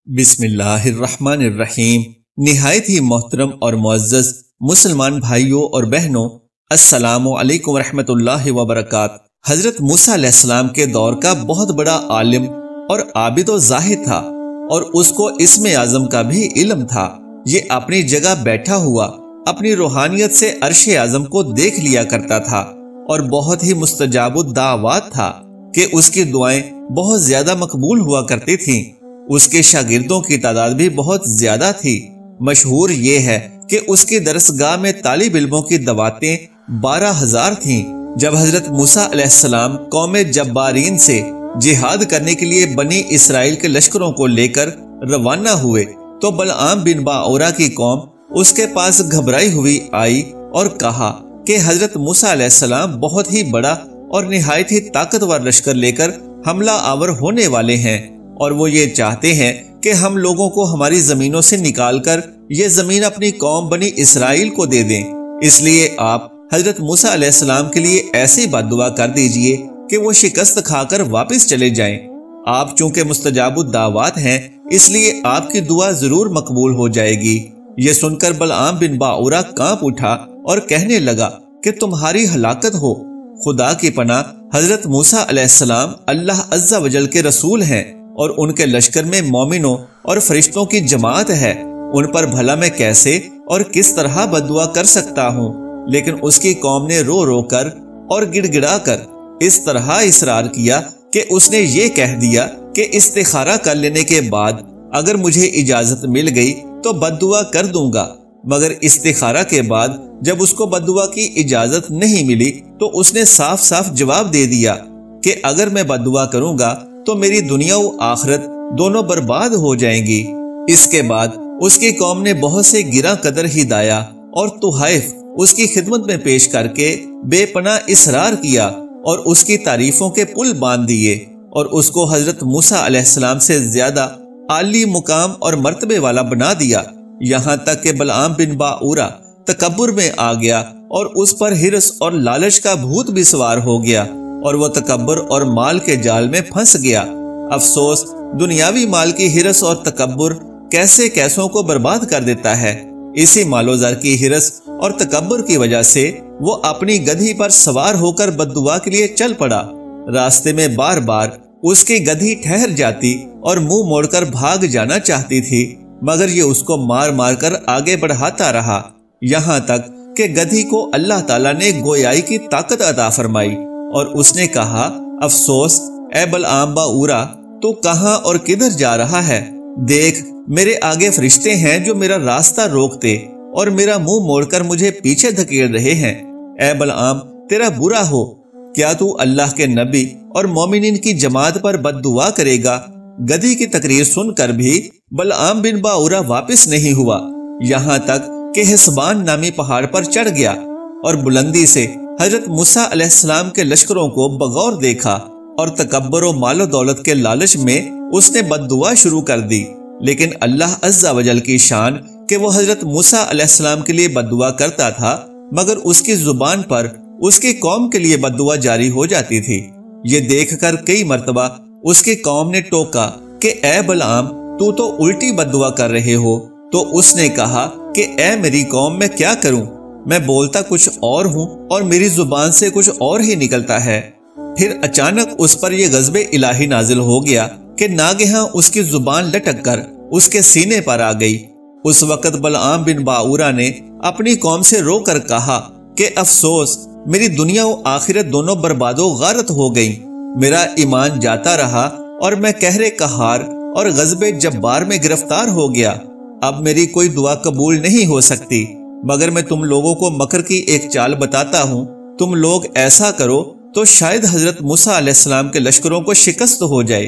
बिस्मिल्लाहिर्रहमानिर्रहीम। निहायत ही मोहतरम और मुअज़्ज़ज़ मुसलमान भाइयों और बहनों, अस्सलामु अलैकुम रहमतुल्लाहि व बरकातहू। हजरत मूसा अलैहिस्सलाम के दौर का बहुत बड़ा आलिम और आबिद व ज़ाहिद था और उसको इस्म आज़म का भी इल्म था। ये अपनी जगह बैठा हुआ अपनी रूहानियत से अर्श आज़म को देख लिया करता था और बहुत ही मुस्तजाबुद दावात था कि उसकी दुआएं बहुत ज्यादा मकबूल हुआ करती थीं। उसके शागिर्दों की तादाद भी बहुत ज्यादा थी। मशहूर ये है कि उसकी दरसगाह में तालिब इल्मों की दवातें 12,000 थीं। जब हजरत मूसा अलैहिस्सलाम कौम जब्बारीन से जिहाद करने के लिए बनी इसराइल के लश्करों को लेकर रवाना हुए तो बलआम बिन बाओरा की कौम उसके पास घबराई हुई आई और कहा कि हजरत मूसा अलैहिस्सलाम बहुत ही बड़ा और निहायत ही ताकतवर लश्कर लेकर हमला आवर होने वाले हैं और वो ये चाहते हैं कि हम लोगों को हमारी जमीनों से निकालकर ये जमीन अपनी कौम बनी इसराइल को दे दें। इसलिए आप हजरत मूसा अलैहिस्सलाम के लिए ऐसी बद्दुआ कर दीजिए कि वो शिकस्त खाकर वापस चले जाएं। आप चूंकि मुस्तजाबुद दावात हैं, इसलिए आपकी दुआ जरूर मकबूल हो जाएगी। ये सुनकर बलआम बिन बाओरा कांप उठा और कहने लगा कि तुम्हारी हलाकत हो। खुदा की पनाह, हजरत मूसा अलैहिस्सलाम अल्लाह अज़्ज़ा वजल के रसूल हैं और उनके लश्कर में मोमिनों और फरिश्तों की जमात है। उन पर भला मैं कैसे और किस तरह बद्दुआ कर सकता हूँ। लेकिन उसकी कौम ने रो रो कर और गिड़गिड़ा कर इस तरह इसरार किया कि उसने ये कह दिया कि इस्तिखारा कर लेने के बाद अगर मुझे इजाजत मिल गई तो बद्दुआ कर दूंगा। मगर इस्तिखारा के बाद जब उसको बद्दुआ की इजाजत नहीं मिली तो उसने साफ साफ जवाब दे दिया कि अगर मैं बद्दुआ करूंगा तो मेरी दुनिया व आखिरत दोनों बर्बाद हो जाएंगी। इसके बाद उसकी कौम ने बहुत से गिरा कदर हिदाया और तुहाइफ उसकी खिदमत में पेश करके बेपनाह इसरार किया और उसकी तारीफों के पुल बांध दिए और उसको हजरत मूसा अलैहिस्सलाम से ज्यादा आली मुकाम और मर्तबे वाला बना दिया। यहाँ तक कि बलआम बिन बाऊरा तकब्बुर में आ गया और उस पर हिरस और लालच का भूत भी सवार हो गया और वो तकब्बुर और माल के जाल में फंस गया। अफसोस, दुनियावी माल की हिरस और तकब्बुर कैसे कैसों को बर्बाद कर देता है। इसी मालोज़र की हिरस और तकब्बुर की वजह से वो अपनी गधी पर सवार होकर बद्दुआ के लिए चल पड़ा। रास्ते में बार बार उसकी गधी ठहर जाती और मुंह मोड़कर भाग जाना चाहती थी, मगर ये उसको मार मार कर आगे बढ़ाता रहा। यहाँ तक कि गधी को अल्लाह ताला ने गोयाई की ताकत अता फरमाई और उसने कहा, अफसोस ए बलआम बाऊरा, तू कहाँ और किधर जा रहा है? देख, मेरे आगे फरिश्ते हैं जो मेरा रास्ता रोकते और मेरा मुंह मोड़कर मुझे पीछे धकेल रहे हैं। ए बलआम, तेरा बुरा हो, क्या तू अल्लाह के नबी और मोमिनीन की जमात पर बद्दुआ करेगा? गधी की तकरीर सुनकर भी बलआम बिन बाऊरा वापस नहीं हुआ, यहाँ तक कि हिस्बान नामी पहाड़ पर चढ़ गया और बुलंदी से हजरत मूसा अलैहिस्सलाम के लश्करों को बगौर देखा और तकब्बुर और मालो दौलत के लालच में उसने बद्दुआ शुरू कर दी। लेकिन अल्लाह अज़्ज़ा वजल की शान कि वो हजरत मूसा अलैहिस्सलाम के लिए बद्दुआ करता था, मगर उसकी जुबान पर उसकी कौम के लिए बद्दुआ जारी हो जाती थी। ये देखकर कई मर्तबा उसकी कौम ने टोका कि ए बलआम, तू तो उल्टी बद्दुआ कर रहे हो। तो उसने कहा कि ए मेरी कौम, मैं क्या करूं? मैं बोलता कुछ और हूं और मेरी जुबान से कुछ और ही निकलता है। फिर अचानक उस पर यह गज़बे इलाही नाजिल हो गया कि नागेहां उसकी जुबान लटक कर उसके सीने पर आ गई। उस वक्त बलआम बिन बाऊरा ने अपनी कौम से रो कर कहा कि अफसोस, मेरी दुनिया और आखिरत दोनों बर्बादो गारत हो गई। मेरा ईमान जाता रहा और मैं कहरे कहार और गज़बे जब्बार में गिरफ्तार हो गया। अब मेरी कोई दुआ कबूल नहीं हो सकती, मगर मैं तुम लोगों को मकर की एक चाल बताता हूँ। तुम लोग ऐसा करो तो शायद हजरत मूसा अलैहिस्सलाम के लश्करों को शिकस्त हो जाए।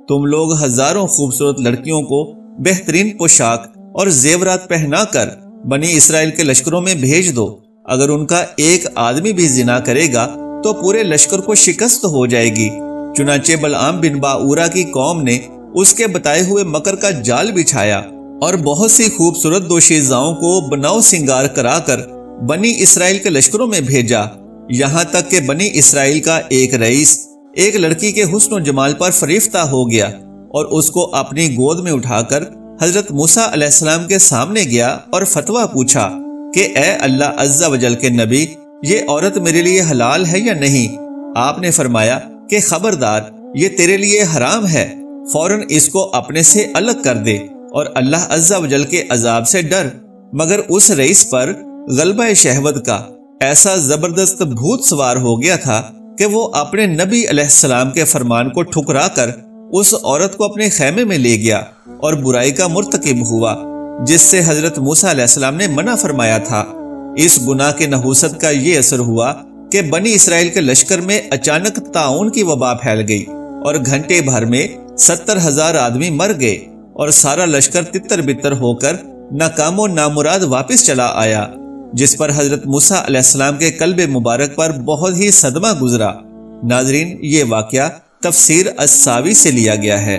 तुम लोग हजारों खूबसूरत लड़कियों को बेहतरीन पोशाक और जेवरात पहनाकर बनी इसराइल के लश्करों में भेज दो। अगर उनका एक आदमी भी जिना करेगा तो पूरे लश्कर को शिकस्त हो जाएगी। चुनाचे बलआम बिन बाऊरा की कौम ने उसके बताए हुए मकर का जाल बिछाया और बहुत सी खूबसूरत दोशीज़ाओं को बनाव सिंगार कराकर बनी इसराइल के लश्करों में भेजा। यहाँ तक कि बनी इसराइल का एक रईस एक लड़की के हुस्न और जमाल पर फरीफ्ता हो गया। اور اس کو اپنی گود میں اٹھا کر حضرت موسیٰ علیہ السلام کے سامنے گیا اور فتویٰ پوچھا کہ اے اللہ عز و جل کے نبی، یہ عورت میرے لیے حلال ہے یا نہیں؟ آپ نے فرمایا کہ خبردار، یہ تیرے لیے حرام ہے، فوراً اس کو اپنے سے الگ کر دے اور اللہ عز و جل کے عذاب سے ڈر۔ مگر اس رئیس پر غلبہ شہوت کا ایسا زبردست بھوت سوار ہو گیا تھا کہ وہ اپنے نبی علیہ السلام کے فرمان کو ٹھکرا کر اس عورت کو اپنے خیمے میں لے گیا اور برائی کا مرتکب ہوا جس سے حضرت موسیٰ علیہ السلام نے منع فرمایا تھا۔ اس گناہ کے نحوست کا یہ اثر ہوا کہ بنی اسرائیل کے لشکر میں اچانک طاعون کی وبا پھیل گئی اور گھنٹے بھر میں 70,000 آدمی مر گئے اور سارا لشکر تتر بتر ہو کر ناکام و نامراد واپس چلا آیا، جس پر حضرت موسیٰ علیہ السلام کے قلب مبارک پر بہت ہی صدمہ گزرا۔ ناظرین، یہ واقعہ تفسیر الساوی سے لیا گیا ہے۔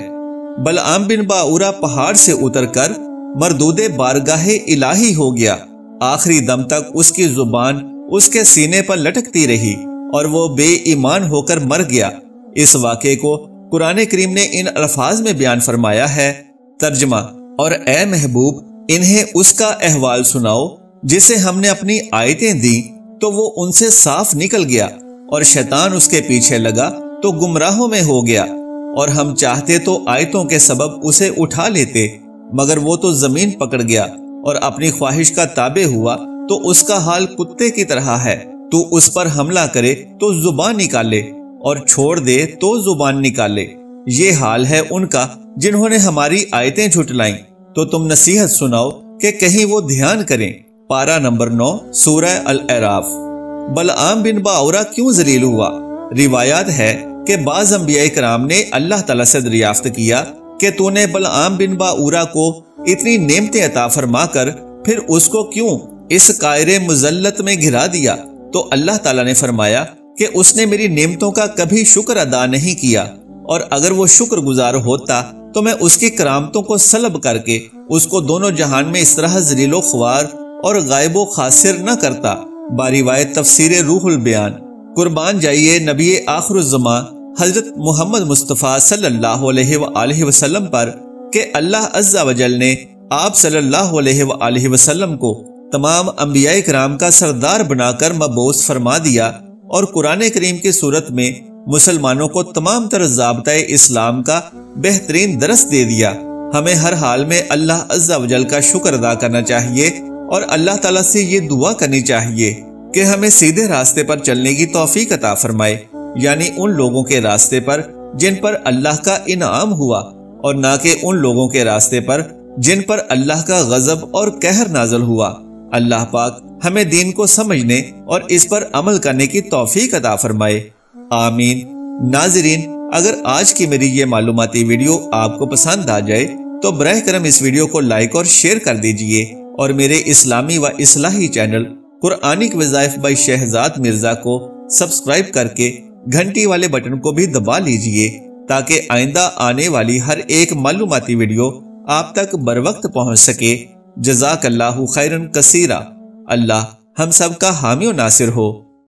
بلعام بن باورا پہاڑ سے اتر کر مردود بارگاہ الہی ہو گیا۔ آخری دم تک اس کی زبان اس کے سینے پر لٹکتی رہی اور وہ بے ایمان ہو کر مر گیا۔ اس واقعے کو قرآن کریم نے ان الفاظ میں بیان فرمایا ہے۔ ترجمہ: اور اے محبوب، انہیں اس کا احوال سناؤ جسے ہم نے اپنی آیتیں دیں تو وہ ان سے صاف نکل گیا اور شیطان اس کے پیچھے لگا تو گمراہوں میں ہو گیا، اور ہم چاہتے تو آیتوں کے سبب اسے اٹھا لیتے، مگر وہ تو زمین پکڑ گیا اور اپنی خواہش کا تابع ہوا تو اس کا حال کتے کی طرح ہے۔ تو اس پر حملہ کرے تو زبان نکالے اور چھوڑ دے تو زبان نکالے۔ یہ حال ہے ان کا جنہوں نے ہماری آیتیں جھٹلائیں۔ تو تم نصیحت سناؤ کہ کہیں وہ دھیان کریں۔ پارہ نمبر 9 سورہ الاعراف۔ بلعام بن باورا کیوں ذلیل ہوا؟ روایات ہے کہ بعض انبیاء کرام نے اللہ تعالیٰ سے دریافت کیا کہ تو نے بلعام بن باورا کو اتنی نعمتیں عطا فرما کر پھر اس کو کیوں اس قائر مذلت میں گھرا دیا؟ تو اللہ تعالیٰ نے فرمایا کہ اس نے میری نعمتوں کا کبھی شکر ادا نہیں کیا، اور اگر وہ شکر گزار ہوتا تو میں اس کی کرامتوں کو سلب کر کے اس کو دونوں جہان میں اس طرح ذلیل و خوار اور غائب و خاسر نہ کرتا۔ باروایت تفسیر روح البیان۔ قربان جائیے نبی آخر الزمان حضرت محمد مصطفیٰ صلی اللہ علیہ وآلہ وسلم پر کہ اللہ عز و جل نے آپ صلی اللہ علیہ وآلہ وسلم کو تمام انبیاء کرام کا سردار بنا کر مبعوث فرما دیا، اور قرآن کریم کی صورت میں مسلمانوں کو تمام تر ضابطۂ اسلام کا بہترین درس دے دیا۔ ہمیں ہر حال میں اللہ عز و جل کا شکر ادا کرنا چاہیے اور اللہ تعالیٰ سے یہ دعا کرنی چاہیے کہ ہمیں سیدھے راستے پر چلنے کی توفیق عطا فرمائے، یعنی ان لوگوں کے راستے پر جن پر اللہ کا انعام ہوا، اور نہ کہ ان لوگوں کے راستے پر جن پر اللہ کا غضب اور قہر نازل ہوا۔ اللہ پاک ہمیں دین کو سمجھنے اور اس پر عمل کرنے کی توفیق عطا فرمائے، آمین۔ ناظرین، اگر آج کی میری یہ معلوماتی ویڈیو آپ کو پسند آ جائے تو براہ کرم اس ویڈیو کو لائک اور شیئر کر دیجئے، اور میرے اسلامی و اصلاحی چینل قرآنک وظائف بائی شہزاد مرزا کو سبسکرائب کر کے گھنٹی والے بٹن کو بھی دبا لیجئے تاکہ آئندہ آنے والی ہر ایک معلوماتی ویڈیو آپ تک بروقت پہنچ سکے۔ جزاک اللہ خیرن کثیرا۔ اللہ ہم سب کا حامی و ناصر ہو۔